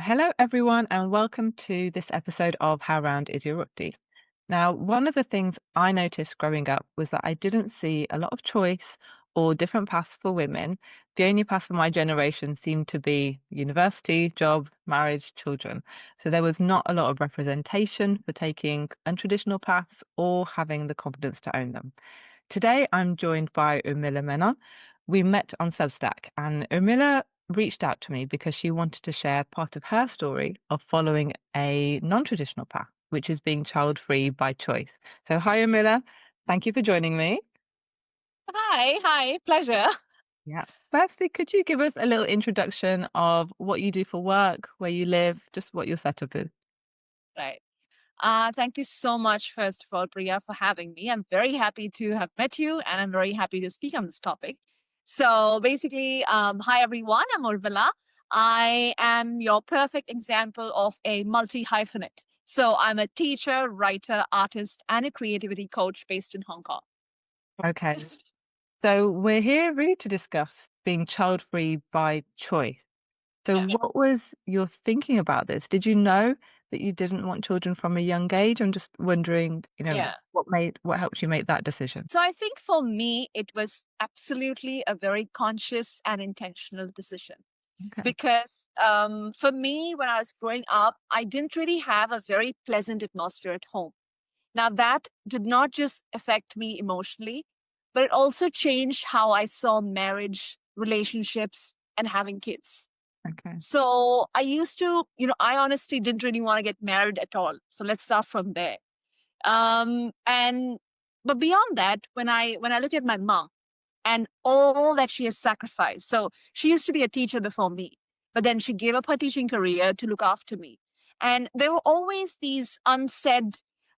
Hello, everyone, and welcome to this episode of How Round Is Your Rooty? Now, one of the things I noticed growing up was that I didn't see a lot of choice or different paths for women. The only path for my generation seemed to be university, job, marriage, children. So there was not a lot of representation for taking untraditional paths or having the confidence to own them. Today, I'm joined by Urmila Menon. We met on Substack, and Urmila reached out to me because she wanted to share part of her story of following a non-traditional path, which is being child-free by choice. So, hi, Urmila. Thank you for joining me. Hi, pleasure. Yeah. Firstly, could you give us a little introduction of what you do for work, where you live, just what your setup is? Right. Thank you so much, first of all, Priya, for having me. I'm very happy to have met you, and I'm very happy to speak on this topic. So, basically, hi everyone. I'm Urmila. I am your perfect example of a multi hyphenate. So, I'm a teacher, writer, artist, and a creativity coach based in Hong Kong. Okay. So, we're here really to discuss being child-free by choice. So Yeah. what was your thinking about this? Did you know that you didn't want children from a young age? I'm just wondering, Yeah. what helped you make that decision? So, I think for me, it was absolutely a very conscious and intentional decision. Okay. Because for me, when I was growing up, I didn't really have a very pleasant atmosphere at home. Now, that did not just affect me emotionally, but it also changed how I saw marriage, relationships, and having kids. Okay. So I used to, I honestly didn't really want to get married at all. So let's start from there. And but beyond that, when I look at my mom, and all that she has sacrificed. So she used to be a teacher before me, but then she gave up her teaching career to look after me. And there were always these unsaid,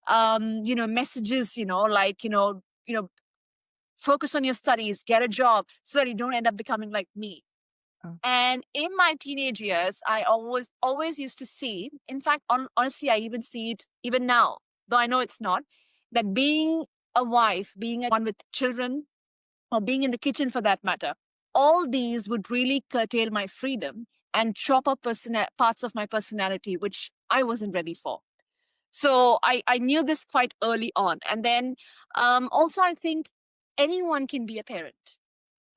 messages, focus on your studies, get a job, so that you don't end up becoming like me. Oh, And in my teenage years, I always used to see, in fact, honestly, I even see it even now, though I know it's not, that being a wife, being a one with children, or being in the kitchen for that matter, all these would really curtail my freedom and chop up parts of my personality, which I wasn't ready for. So I knew this quite early on. And then also, I think anyone can be a parent,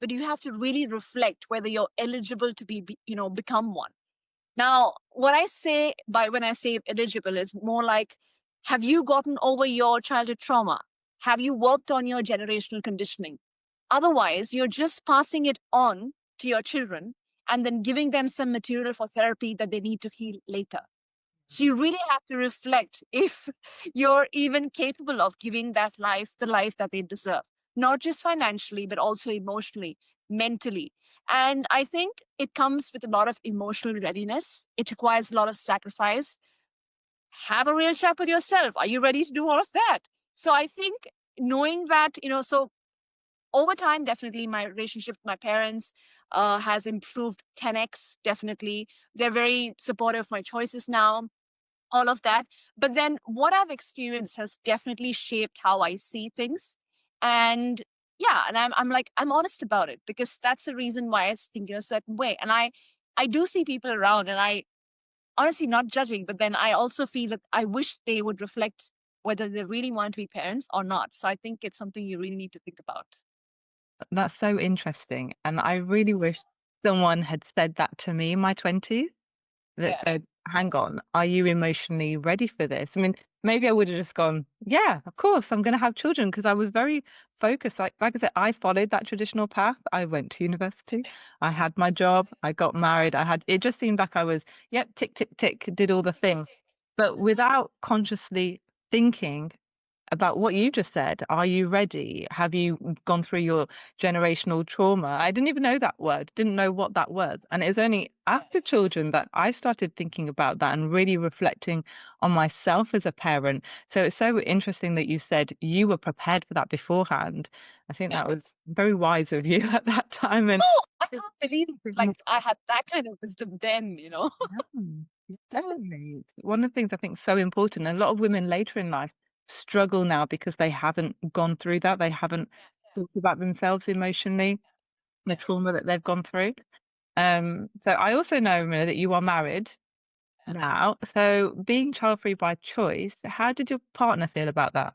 but you have to really reflect whether you're eligible to become one. Now, what I say by when I say eligible is more like, have you gotten over your childhood trauma? Have you worked on your generational conditioning? Otherwise, you're just passing it on to your children and then giving them some material for therapy that they need to heal later. So you really have to reflect if you're even capable of giving that life the life that they deserve, not just financially, but also emotionally, mentally. And I think it comes with a lot of emotional readiness. It requires a lot of sacrifice. Have a real chat with yourself. Are you ready to do all of that? So I think knowing that, so over time, definitely my relationship with my parents has improved 10x. Definitely. They're very supportive of my choices now, all of that. But then what I've experienced has definitely shaped how I see things. And yeah, and I'm honest about it because that's the reason why I think in a certain way. And I do see people around, and I honestly not judging, but then I also feel that I wish they would reflect whether they really want to be parents or not. So I think it's something you really need to think about. that's so interesting. And I really wish someone had said that to me in my 20s. That Yeah. said, hang on, are you emotionally ready for this? I mean, maybe I would have just gone, yeah, of course, I'm going to have children because I was very focused. Like I said, I followed that traditional path. I went to university, I had my job, I got married, it just seemed like I was, yep, tick, tick, tick, did all the things, but without consciously thinking about what you just said. Are you ready? Have you gone through your generational trauma? I didn't even know that word, didn't know what that was. And it was only after children that I started thinking about that and really reflecting on myself as a parent. So it's so interesting that you said you were prepared for that beforehand. I think Yeah. that was very wise of you at that time. And Oh, I can't believe like I had that kind of wisdom then. yeah, definitely. One of the things I think is so important, and a lot of women later in life struggle now because they haven't gone through that. They haven't talked about themselves emotionally, the trauma that they've gone through. So I also know, Mila, that you are married. now. So being child-free by choice, how did your partner feel about that?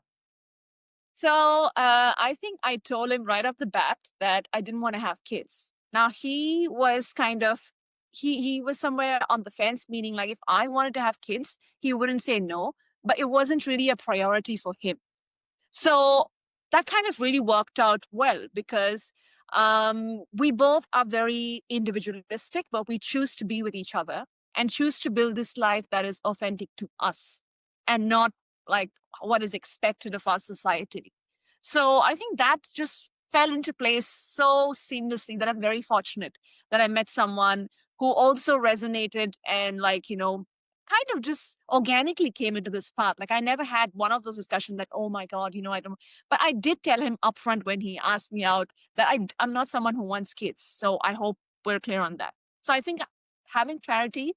So I think I told him right off the bat that I didn't want to have kids. Now he was kind of he was somewhere on the fence, meaning like if I wanted to have kids, he wouldn't say no, but it wasn't really a priority for him. So that kind of really worked out well because we both are very individualistic, but we choose to be with each other and choose to build this life that is authentic to us and not like what is expected of our society. So I think that just fell into place so seamlessly that I'm very fortunate that I met someone who also resonated and like, kind of just organically came into this path. Like I never had one of those discussions that, oh my God, I don't, but I did tell him upfront when he asked me out that I'm not someone who wants kids. So I hope we're clear on that. So I think having clarity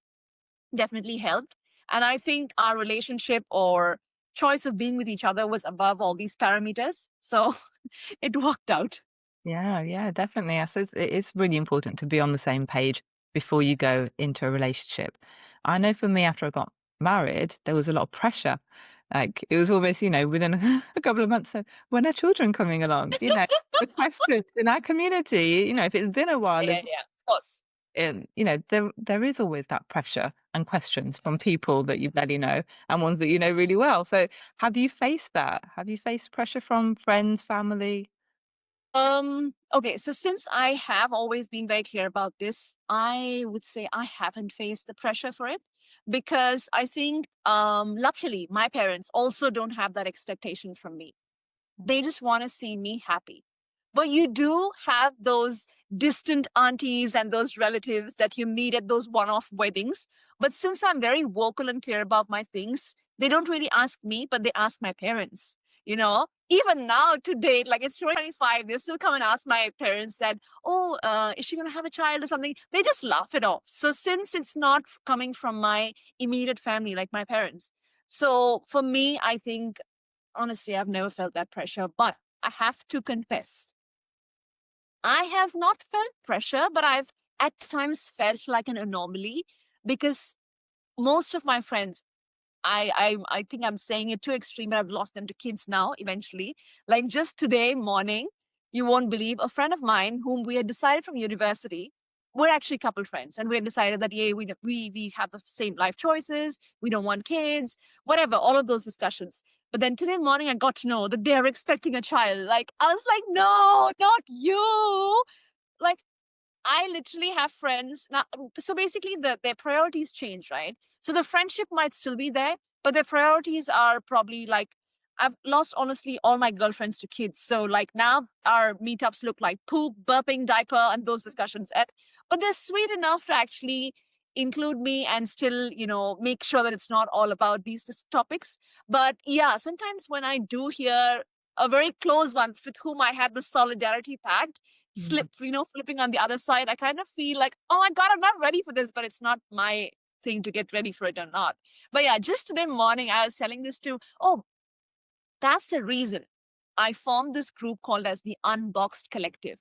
definitely helped. And I think our relationship or choice of being with each other was above all these parameters. So it worked out. Yeah, yeah, definitely. I suppose it is really important to be on the same page before you go into a relationship. I know for me, after I got married, there was a lot of pressure. Like it was almost, within a couple of months, so when are children coming along? The questions in our community, if it's been a while, Yeah, yeah, of course. there is always that pressure and questions from people that you barely know and ones that you know really well. So have you faced that? Have you faced pressure from friends, family? Okay, so since I have always been very clear about this, I would say I haven't faced the pressure for it because I think luckily my parents also don't have that expectation from me. They just want to see me happy. But you do have those distant aunties and those relatives that you meet at those one off weddings. But since I'm very vocal and clear about my things, they don't really ask me, but they ask my parents. Even now to date, like it's 2025, they still come and ask my parents that, oh, is she going to have a child or something? They just laugh it off. So since it's not coming from my immediate family, like my parents, so for me, I think honestly, I've never felt that pressure, but I have to confess, I have not felt pressure, but I've at times felt like an anomaly because most of my friends, I think I'm saying it too extreme, but I've lost them to kids now eventually. Like just today morning, you won't believe a friend of mine whom we had decided from university. We're actually couple friends, and we had decided that yeah, we have the same life choices. We don't want kids, whatever. All of those discussions. But then today morning, I got to know that they're expecting a child. Like I was like, no, not you. Like I literally have friends now. So basically, their priorities change, right? So the friendship might still be there, but their priorities are probably like I've lost honestly all my girlfriends to kids. So like now our meetups look like poop, burping, diaper, and those discussions. But they're sweet enough to actually include me and still, make sure that it's not all about these topics. But yeah, sometimes when I do hear a very close one with whom I had the solidarity pact flipping on the other side, I kind of feel like, oh my God, I'm not ready for this, but it's not my thing to get ready for it or not. But yeah, just today morning, I was telling this to, oh, that's the reason I formed this group called as the Unboxed Collective.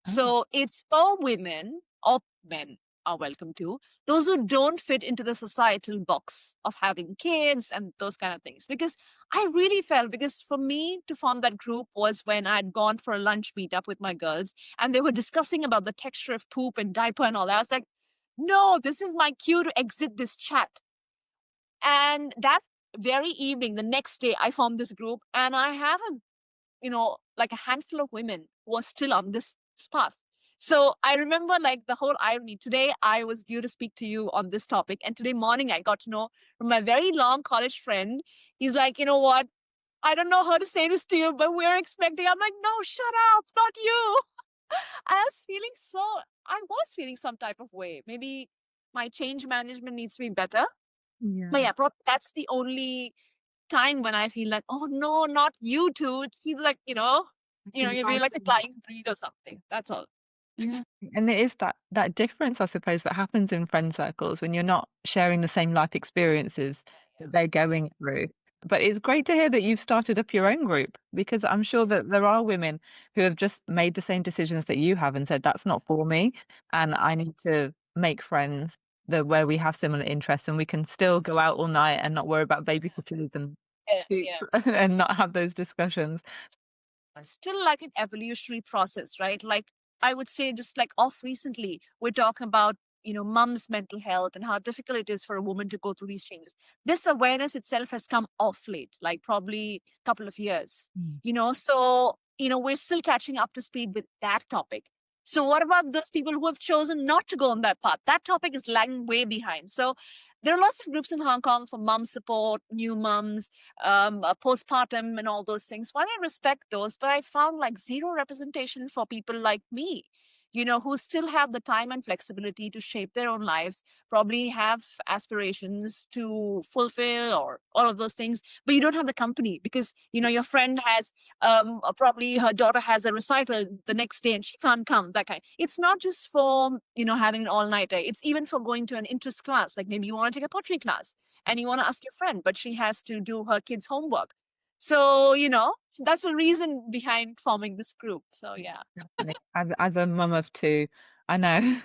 Oh, So it's for women or men are welcome to those who don't fit into the societal box of having kids and those kind of things. Because I really felt because for me to form that group was when I had gone for a lunch meetup with my girls and they were discussing about the texture of poop and diaper and all that. I was like, no, this is my cue to exit this chat. And that very evening, the next day, I formed this group and I have like a handful of women who are still on this path. So I remember like the whole irony. Today, I was due to speak to you on this topic. And today morning, I got to know from my very long college friend. He's like, you know what? I don't know how to say this to you, but we're expecting. I'm like, no, shut up, not you. I was feeling some type of way. Maybe my change management needs to be better. But yeah. yeah, probably that's the only time when I feel like, oh no, not you two. It feels like, You're you're right. like a dying breed or something. That's all. Yeah. And it is that difference, I suppose, that happens in friend circles when you're not sharing the same life experiences that they're going through. But it's great to hear that you've started up your own group because I'm sure that there are women who have just made the same decisions that you have and said, that's not for me, and I need to make friends. the where we have similar interests and we can still go out all night and not worry about babysitters and Yeah, food yeah. and not have those discussions. Still like an evolutionary process, right? Like I would say just like off recently, we're talking about, mom's mental health and how difficult it is for a woman to go through these changes. This awareness itself has come off late, like probably a couple of years, Mm. so, we're still catching up to speed with that topic. So what about those people who have chosen not to go on that path? That topic is lagging way behind. So there are lots of groups in Hong Kong for mom support, new moms, postpartum and all those things. While I respect those, but I found like zero representation for people like me, who still have the time and flexibility to shape their own lives, probably have aspirations to fulfill or all of those things, but you don't have the company because, your friend has, probably her daughter has a recital the next day and she can't come, that kind. It's not just for, having an all-nighter. It's even for going to an interest class. Like maybe you want to take a pottery class and you want to ask your friend, but she has to do her kids' homework. So, that's the reason behind forming this group. So, yeah. Definitely. As a mum of two, I know.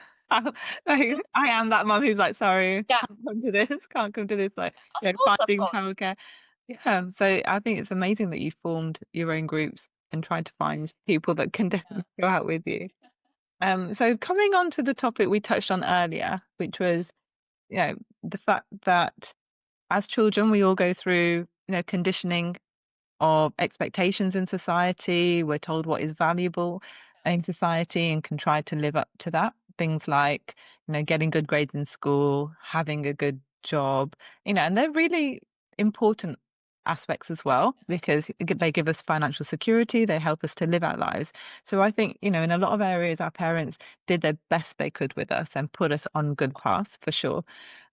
Like, I am that mum who's like, sorry, Yeah, can't come to this, can't come to this, like, of course, of finding course. childcare. Yeah, so I think it's amazing that you formed your own groups and tried to find people that can Yeah. definitely go out with you. So coming on to the topic we touched on earlier, which was, the fact that as children we all go through, conditioning of expectations in society. We're told what is valuable in society and can try to live up to that. Things like, getting good grades in school, having a good job, and they're really important aspects as well because they give us financial security, they help us to live our lives. So I think, in a lot of areas, our parents did their best they could with us and put us on good paths for sure.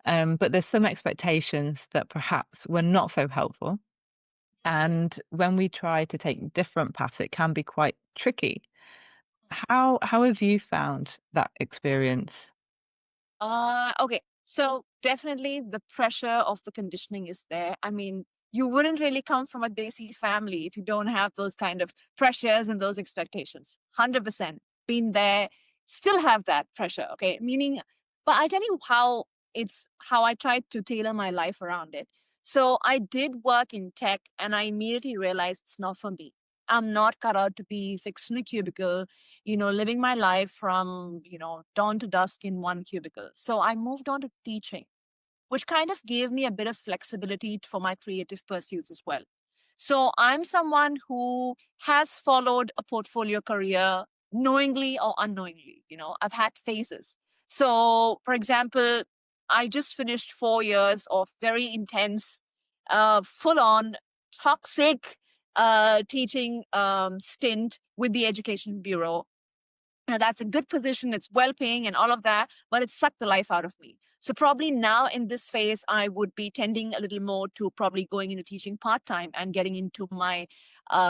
But there's some expectations that perhaps were not so helpful and when we try to take different paths, it can be quite tricky. How have you found that experience? Okay. So definitely the pressure of the conditioning is there. I mean, you wouldn't really come from a Desi family if you don't have those kind of pressures and those expectations. 100% been there, still have that pressure. Okay. Meaning, but I tell you how I tried to tailor my life around it. So I did work in tech and I immediately realized it's not for me. I'm not cut out to be fixed in a cubicle, living my life from, dawn to dusk in one cubicle. So I moved on to teaching, which kind of gave me a bit of flexibility for my creative pursuits as well. So I'm someone who has followed a portfolio career knowingly or unknowingly. I've had phases. So, for example, I just finished 4 years of very intense, full on, toxic teaching stint with the Education Bureau. Now, that's a good position, it's well paying and all of that, but it sucked the life out of me. So, probably now in this phase, I would be tending a little more to probably going into teaching part time and getting into my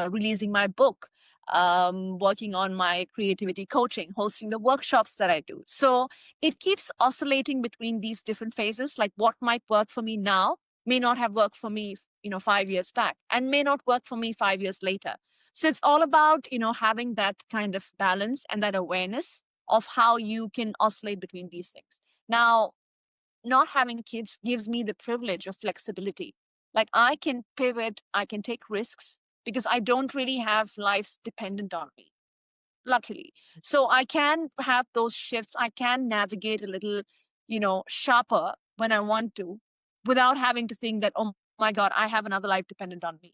releasing my book, working on my creativity coaching, hosting the workshops that I do. So, it keeps oscillating between these different phases. Like what might work for me now may not have worked for me, 5 years back, and may not work for me 5 years later. So it's all about, having that kind of balance and that awareness of how you can oscillate between these things. Now, not having kids gives me the privilege of flexibility. Like I can pivot, I can take risks because I don't really have lives dependent on me, luckily. So I can have those shifts. I can navigate a little, sharper when I want to without having to think that, oh my God, I have another life dependent on me.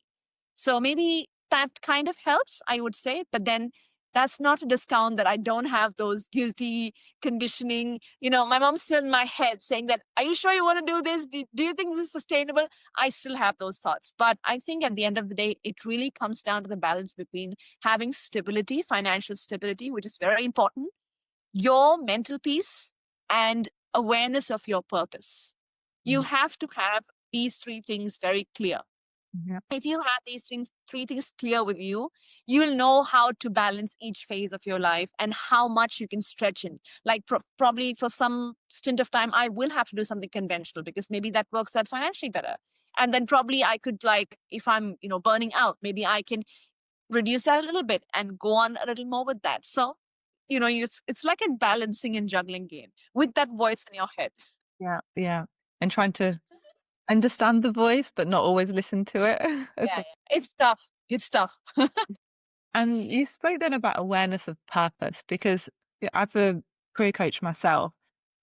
So maybe that kind of helps, I would say. But then that's not a discount that I don't have those guilty conditioning. My mom's still in my head saying that, are you sure you want to do this? Do you think this is sustainable? I still have those thoughts. But I think at the end of the day, it really comes down to the balance between having stability, financial stability, which is very important, your mental peace, and awareness of your purpose. You Mm. have to have these three things very clear. Yeah. If you have these three things clear with you, you'll know how to balance each phase of your life and how much you can stretch in. Like probably for some stint of time, I will have to do something conventional because maybe that works out financially better. And then probably I could, like, if I'm, burning out, maybe I can reduce that a little bit and go on a little more with that. So, it's like a balancing and juggling game with that voice in your head. Yeah, yeah. And trying to understand the voice, but not always listen to it as Yeah, well. yeah. It's tough. It's tough. And you spoke then about awareness of purpose because as a career coach myself,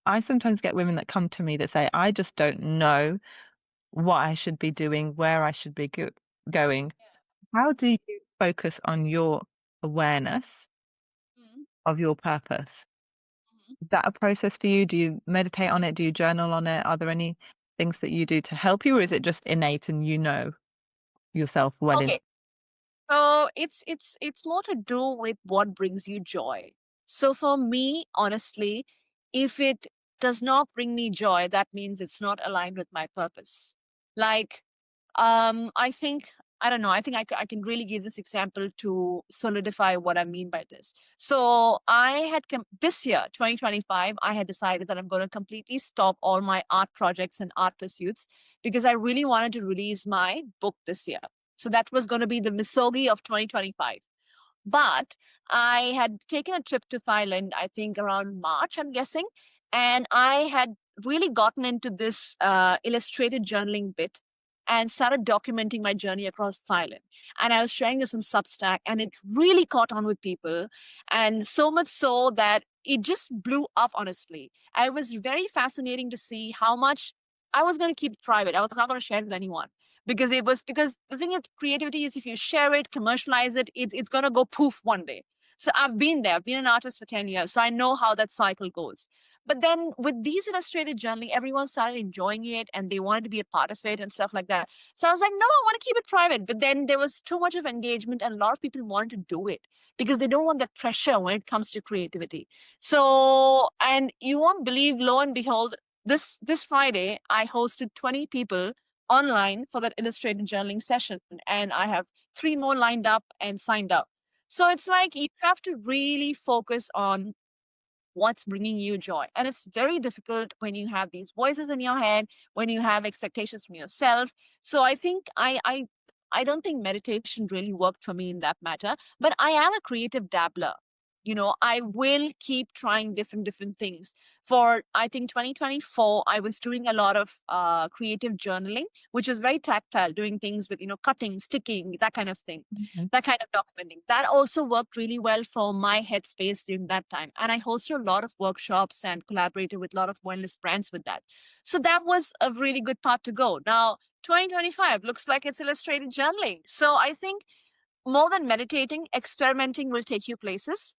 I sometimes get women that come to me that say, I just don't know what I should be doing, where I should be going. How do you focus on your awareness Mhm, of your purpose? mhm. Is that a process for you? Do you meditate on it? Do you journal on it? Are there any things that you do to help you, or is it just innate and you know yourself well in? Okay. So it's more to do with what brings you joy. So for me, honestly, if it does not bring me joy, that means it's not aligned with my purpose. Like, I think I don't know. I think I can really give this example to solidify what I mean by this. So I had this year, 2025, I had decided that I'm going to completely stop all my art projects and art pursuits because I really wanted to release my book this year. So that was going to be the Misogi of 2025. But I had taken a trip to Thailand, I think around March, I'm guessing. And I had really gotten into this illustrated journaling bit and started documenting my journey across Thailand. And I was sharing this in Substack, and it really caught on with people. And so much so that it just blew up, honestly. It was very fascinating to see how much I was going to keep it private. I was not going to share it with anyone because the thing with creativity is if you share it, commercialize it, it's gonna go poof one day. So I've been there. I've been an artist for 10 years, so I know how that cycle goes. But then with these illustrated journaling, everyone started enjoying it and they wanted to be a part of it and stuff like that. So I was like, no, I want to keep it private. But then there was too much of engagement and a lot of people wanted to do it because they don't want that pressure when it comes to creativity. So, and you won't believe, lo and behold, this Friday, I hosted 20 people online for that illustrated journaling session. And I have three more lined up and signed up. So it's like you have to really focus on what's bringing you joy. And it's very difficult when you have these voices in your head, when you have expectations from yourself. So I think I don't think meditation really worked for me in that matter, but I am a creative dabbler. I will keep trying different things. For I think 2024, I was doing a lot of creative journaling, which was very tactile, doing things with cutting, sticking, that kind of thing, Mhm. that kind of documenting. That also worked really well for my headspace during that time. And I hosted a lot of workshops and collaborated with a lot of wellness brands with that. So that was a really good part to go. Now, 2025 looks like it's illustrated journaling. So I think more than meditating, experimenting will take you places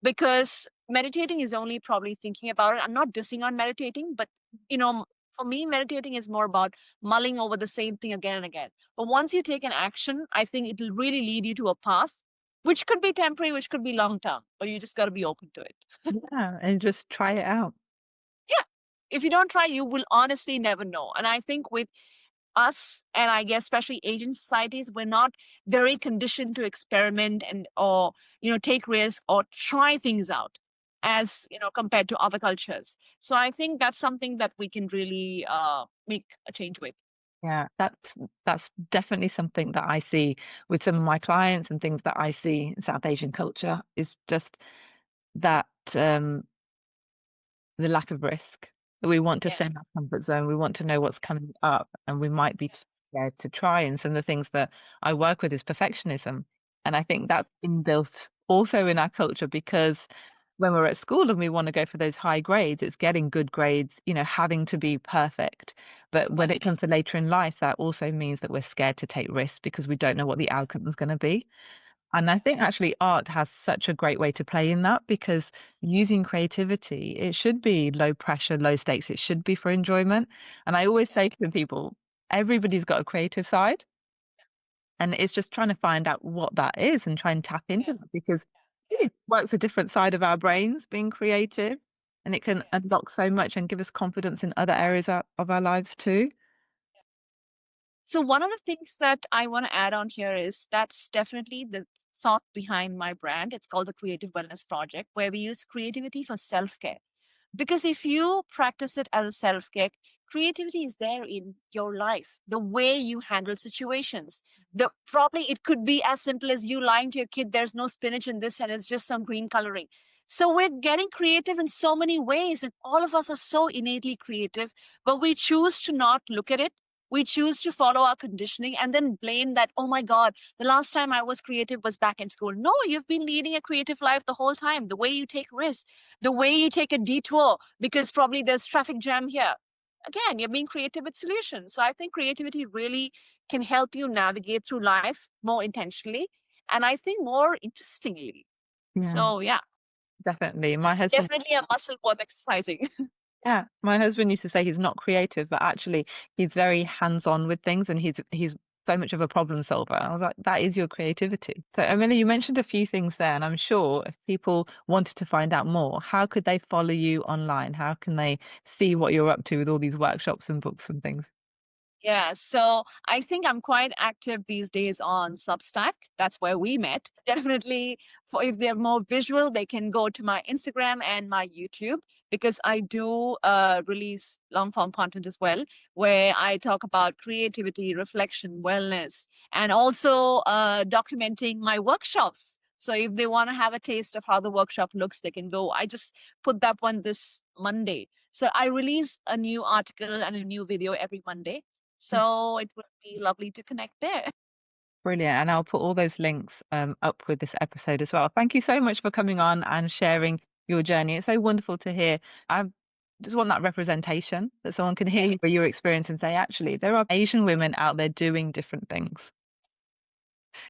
because meditating is only probably thinking about it. I'm not dissing on meditating, but for me, meditating is more about mulling over the same thing again and again. But once you take an action, I think it'll really lead you to a path, which could be temporary, which could be long term, but you just got to be open to it. Yeah, and just try it out. Yeah. If you don't try, you will honestly never know. And I think with us, and I guess especially Asian societies, we're not very conditioned to experiment and or take risks or try things out as compared to other cultures. So I think that's something that we can really make a change with. Yeah, that's definitely something that I see with some of my clients and things that I see in South Asian culture is just that the lack of risk. We want to Yeah, stay in our comfort zone. We want to know what's coming up, and we might be scared to try. And some of the things that I work with is perfectionism. And I think that's inbuilt also in our culture because when we're at school and we want to go for those high grades, it's getting good grades, having to be perfect. But yeah, when it comes to later in life, that also means that we're scared to take risks because we don't know what the outcome is going to be. And I think actually art has such a great way to play in that because using creativity, it should be low pressure, low stakes. It should be for enjoyment. And I always say to people, everybody's got a creative side. And it's just trying to find out what that is and try and tap yeah, into that because yeah, it works a different side of our brains being creative and it can yeah. unlock so much and give us confidence in other areas of our lives too. So one of the things that I want to add on here is that's definitely the thought behind my brand. It's called the Creative Wellness Project, where we use creativity for self-care. Because if you practice it as a self care, creativity is there in your life, the way you handle situations. Probably it could be as simple as you lying to your kid, there's no spinach in this and it's just some green coloring. So we're getting creative in so many ways, and all of us are so innately creative, but we choose to not look at it. We choose to follow our conditioning and then blame that, oh my God, the last time I was creative was back in school. No, you've been leading a creative life the whole time. The way you take risks, the way you take a detour because probably there's traffic jam here. Again, you're being creative with solutions. So I think creativity really can help you navigate through life more intentionally and I think more interestingly. Yeah, So yeah, definitely. My husband, definitely a muscle worth exercising. yeah, my husband used to say he's not creative, but actually he's very hands-on with things and he's so much of a problem solver. I was like, that is your creativity. So, Amelia, you mentioned a few things there, and I'm sure if people wanted to find out more, how could they follow you online? How can they see what you're up to with all these workshops and books and things? Yeah, so I think I'm quite active these days on Substack. That's where we met. Definitely, for if they're more visual, they can go to my Instagram and my YouTube because I do release long form content as well, where I talk about creativity, reflection, wellness, and also documenting my workshops. So if they want to have a taste of how the workshop looks, they can go. I just put that one this Monday. So I release a new article and a new video every Monday. So it would be lovely to connect there. Brilliant. And I'll put all those links up with this episode as well. Thank you so much for coming on and sharing your journey. It's so wonderful to hear. I just want that representation that someone can hear your experience and say, actually, there are Asian women out there doing different things.